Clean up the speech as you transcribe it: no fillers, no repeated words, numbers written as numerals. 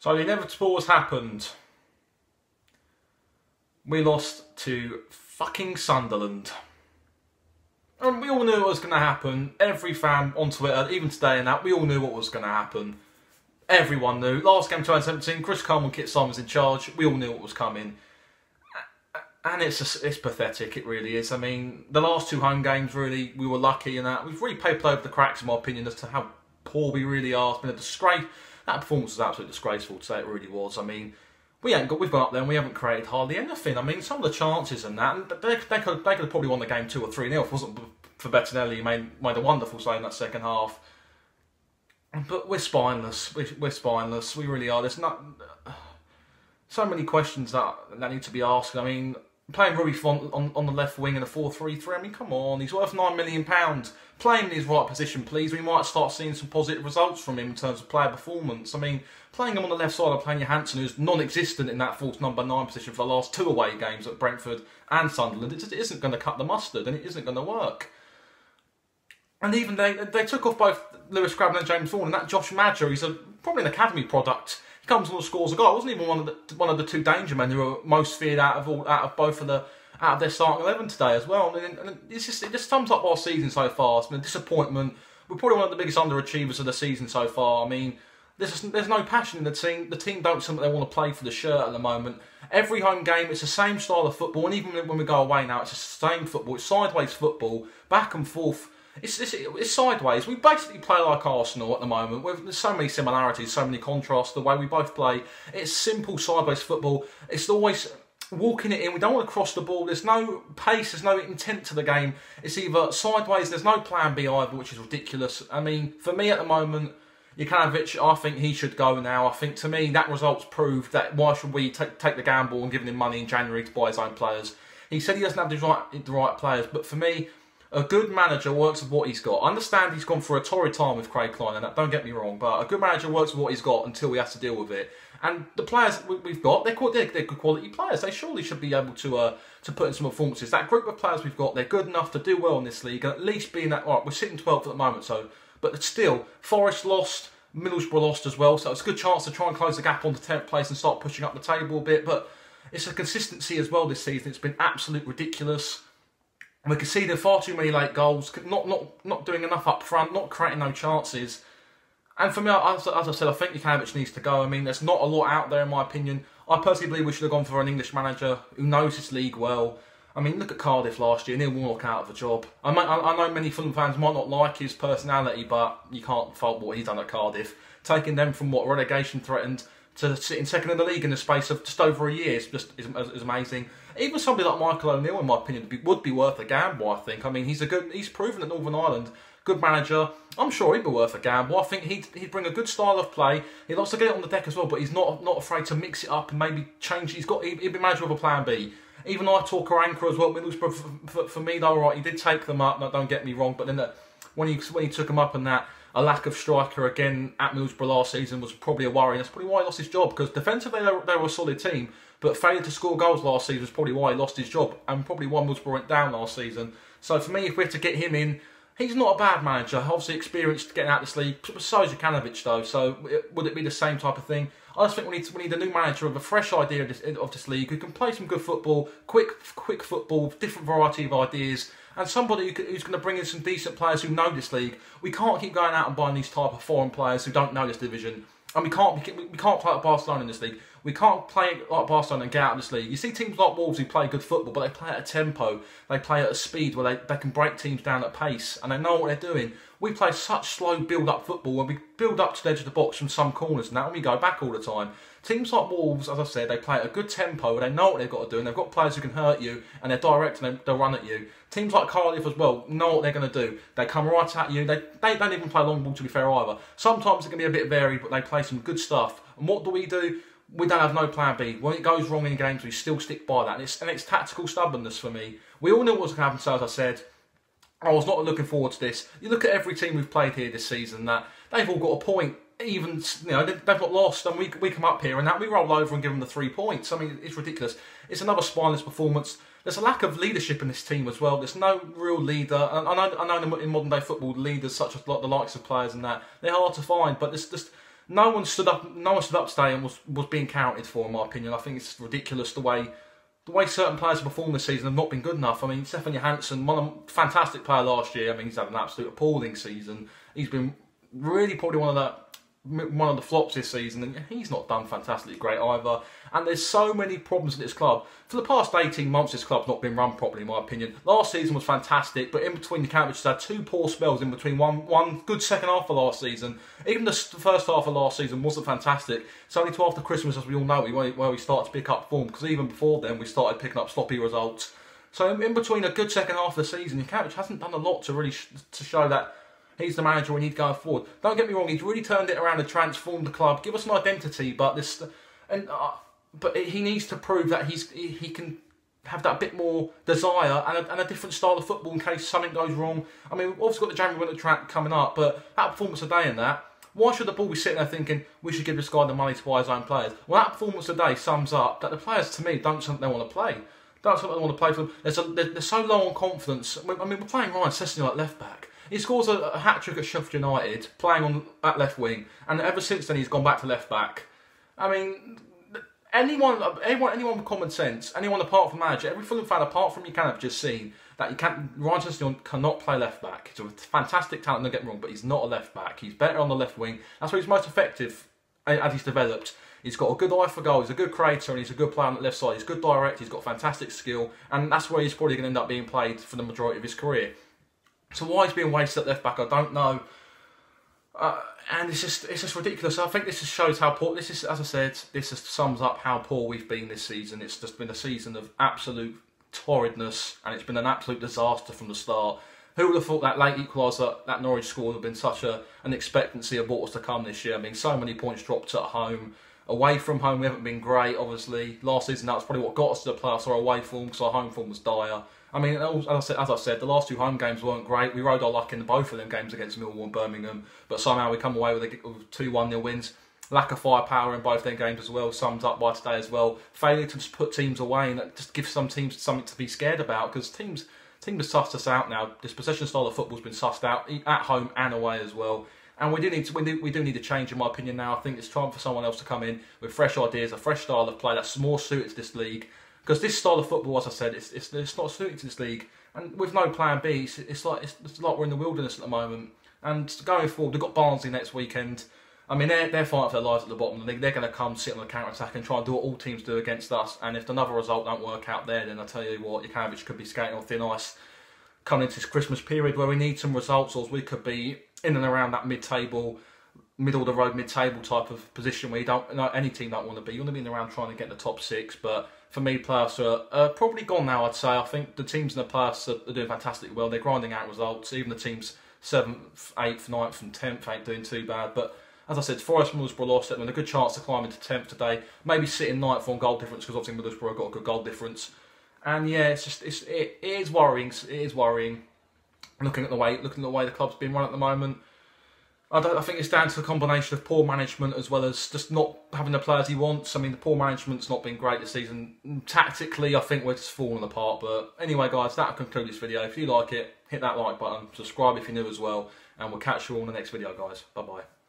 So the inevitable has happened. We lost to fucking Sunderland. And we all knew it was going to happen. Every fan on Twitter, even today and that, we all knew what was going to happen. Everyone knew. Last game 2017, Chris Coleman, Kit Simons in charge. We all knew what was coming. And it's pathetic, it really is. I mean, the last two home games, really, we were lucky in that. We've really papered over the cracks, in my opinion, as to how poor we really are. It's been a disgrace. That performance was absolutely disgraceful today, it really was. I mean, we've gone up there and we haven't created hardly anything. I mean, some of the chances and that, and they could have probably won the game 2 or 3-0 if it wasn't for Bettinelli, who made a wonderful save in that second half. But we're spineless. We're spineless. We really are. There's not so many questions that need to be asked. I mean, playing Ruby Font on the left wing in a 4-3-3, I mean, come on, he's worth £9 million. Play him in his right position, please. We might start seeing some positive results from him in terms of player performance. I mean, playing him on the left side of playing Johansson, who's non-existent in that false number 9 position for the last 2 away games at Brentford and Sunderland, it just isn't going to cut the mustard, and it isn't going to work. And even they took off both Lewis Grabban and James Vaughan, and that Josh Madger, he's probably an academy product. He comes on and scores a goal. It wasn't even one of the 2 danger men who were most feared out of their starting 11 today as well. I mean, and it just sums up our season so far. It's been a disappointment. We're probably one of the biggest underachievers of the season so far. I mean, there's no passion in the team. The team don't seem like they want to play for the shirt at the moment. Every home game, it's the same style of football, and even when we go away now, it's the same football. It's sideways football, back and forth. It's sideways. We basically play like Arsenal at the moment. There's so many similarities, so many contrasts. The way we both play, it's simple sideways football. It's always walking it in. We don't want to cross the ball. There's no pace. There's no intent to the game. It's either sideways. There's no plan B either, which is ridiculous. I mean, for me at the moment, Jokanovic, I think he should go now. I think, to me, that result's proved that why should we take the gamble and giving him money in January to buy his own players? He said he doesn't have the right players, but for me, a good manager works with what he's got. I understand he's gone for a torrid time with Craig Klein, and that, don't get me wrong, but a good manager works with what he's got until he has to deal with it. And the players we've got, they're good quality players. They surely should be able to put in some performances. That group of players we've got, they're good enough to do well in this league, and at least be in that. Right, we're sitting 12th at the moment, but still, Forest lost, Middlesbrough lost as well, so it's a good chance to try and close the gap on the 10th place and start pushing up the table a bit. But it's a consistency as well this season. It's been absolute ridiculous. We can see there are far too many late goals, not doing enough up front, not creating no chances. And for me, as I said, I think Jokanovic needs to go. I mean, there's not a lot out there in my opinion. I personally believe we should have gone for an English manager who knows this league well. I mean, look at Cardiff last year, Neil Warnock out of a job. I know many Fulham fans might not like his personality, but you can't fault what he's done at Cardiff. Taking them from what relegation threatened to sitting second in the league in the space of just over a year is amazing. Even somebody like Michael O'Neill, in my opinion, would be worth a gamble, I think. I mean, he's proven at Northern Ireland, good manager. I'm sure he'd be worth a gamble. I think he'd bring a good style of play. He likes to get it on the deck as well, but he's not afraid to mix it up and maybe change. He'd be manager with a plan B. Even I talk or anchor as well. Middlesbrough, for me, though, right, he did take them up. No, don't get me wrong, but then when he took them up and that, a lack of striker again at Middlesbrough last season was probably a worry. That's probably why he lost his job, because defensively they were a solid team, but failure to score goals last season was probably why he lost his job, and probably why Middlesbrough went down last season. So for me, if we had to get him in, he's not a bad manager. Obviously experienced getting out of this league. So is Jokanovic though. So would it be the same type of thing? I just think we need a new manager with a fresh idea of this league who can play some good football, quick football, different variety of ideas, and somebody who's going to bring in some decent players who know this league. We can't keep going out and buying these type of foreign players who don't know this division. And we can't play like Barcelona in this league. We can't play like Barcelona and get out of this league. You see teams like Wolves who play good football, but they play at a tempo. They play at a speed where they can break teams down at pace, and they know what they're doing. We play such slow build-up football, and we build up to the edge of the box from some corners and that, and we go back all the time. Teams like Wolves, as I said, they play at a good tempo, they know what they've got to do, and they've got players who can hurt you, and they're direct, and they'll run at you. Teams like Cardiff as well know what they're going to do. They come right at you. They don't even play long ball, to be fair, either. Sometimes it can be a bit varied, but they play some good stuff. And what do? We don't have no plan B. When it goes wrong in games, we still stick by that. And it's tactical stubbornness for me. We all knew what was going to happen, so as I said, I was not looking forward to this. You look at every team we've played here this season, that they've all got a point. Even, they've not lost, and we come up here and that we roll over and give them the 3 points. I mean, it's ridiculous. It's another spineless performance. There's a lack of leadership in this team as well. There's no real leader. I know in modern day football, leaders such as the likes of players and that, they're hard to find, but no one stood up. No one stood up today and was being counted for, in my opinion. I think it's ridiculous the way certain players have performed this season have not been good enough. I mean, Stefan Johansson, fantastic player last year. I mean, he's had an absolute appalling season. He's been really probably one of the flops this season, and he's not done fantastically great either. And there's so many problems at this club. For the past 18 months, this club's not been run properly, in my opinion. Last season was fantastic, but in between, the Cambridge had 2 poor spells in between. One good second half of last season. Even the first half of last season wasn't fantastic. It's only till after Christmas, as we all know, where we start to pick up form, because even before then, we started picking up sloppy results. So in between a good second half of the season, the Cambridge hasn't done a lot to really to show that he's the manager we need going forward. Don't get me wrong, he's really turned it around and transformed the club, give us an identity, but he needs to prove that he can have that bit more desire and a different style of football in case something goes wrong. I mean, we've obviously got the January winter track coming up, but that performance today and that, why should the ball be sitting there thinking we should give this guy the money to buy his own players? Well, that performance today sums up that the players, to me, don't something they want to play. Don't something they want to play for them. They're so low on confidence. I mean, we're playing Ryan Sessegnon at left back. He scores a hat-trick at Sheffield United, playing at left wing, and ever since then he's gone back to left back. I mean, anyone with common sense, anyone apart from the manager, every Fulham fan apart from you can have just seen that Ryan Sessegnon cannot play left back. He's a fantastic talent, don't get me wrong, but he's not a left back. He's better on the left wing. That's where he's most effective as he's developed. He's got a good eye for goal, he's a good creator, and he's a good player on the left side. He's good direct, he's got fantastic skill, and that's where he's probably going to end up being played for the majority of his career. So why he's being wasted at left back, I don't know. And it's just ridiculous. I think this just shows how poor. This is, as I said, this just sums up how poor we've been this season. It's just been a season of absolute torridness, and it's been an absolute disaster from the start. Who would have thought that late equaliser, that Norwich score, would have been such an expectancy of what was to come this year? I mean, so many points dropped at home. Away from home, we haven't been great, obviously. Last season, that was probably what got us to the playoffs, our away form, because our home form was dire. I mean, as I said, the last 2 home games weren't great. We rode our luck in both of them games against Millwall and Birmingham, but somehow we come away with 2 1-0 wins. Lack of firepower in both them games as well, summed up by today as well. Failure to just put teams away, and that just gives some teams something to be scared about, because teams have sussed us out now. This possession style of football has been sussed out at home and away as well. And we do need to change, in my opinion, now. I think it's time for someone else to come in with fresh ideas, a fresh style of play that's more suited to this league. Because this style of football, as I said, it's not suited to this league. And with no plan B, it's like we're in the wilderness at the moment. And going forward, we've got Barnsley next weekend. I mean, they're fighting for their lives at the bottom of the league. They're going to come sit on the counter-attack and try and do what all teams do against us. And if another result don't work out there, then I tell you what, Jukanovic could be skating on thin ice coming into this Christmas period where we need some results, or we could be in and around that middle of the road, mid-table type of position where any team don't want to be. You want to be in around trying to get in the top 6, but for me, playoffs are probably gone now, I'd say. I think the teams in the playoffs are doing fantastically well. They're grinding out results. Even the teams 7th, 8th, 9th and 10th ain't doing too bad. But as I said, Forest and Middlesbrough lost it, and a good chance to climb into 10th today. Maybe sitting 9th on goal difference, because obviously Middlesbrough got a good goal difference. And yeah, it is worrying. It is worrying. Looking at the way the club's been run at the moment. I think it's down to a combination of poor management as well as just not having the players he wants. I mean, the poor management's not been great this season. Tactically, I think we're just falling apart. But anyway, guys, that'll conclude this video. If you like it, hit that like button. Subscribe if you're new as well. And we'll catch you all in the next video, guys. Bye-bye.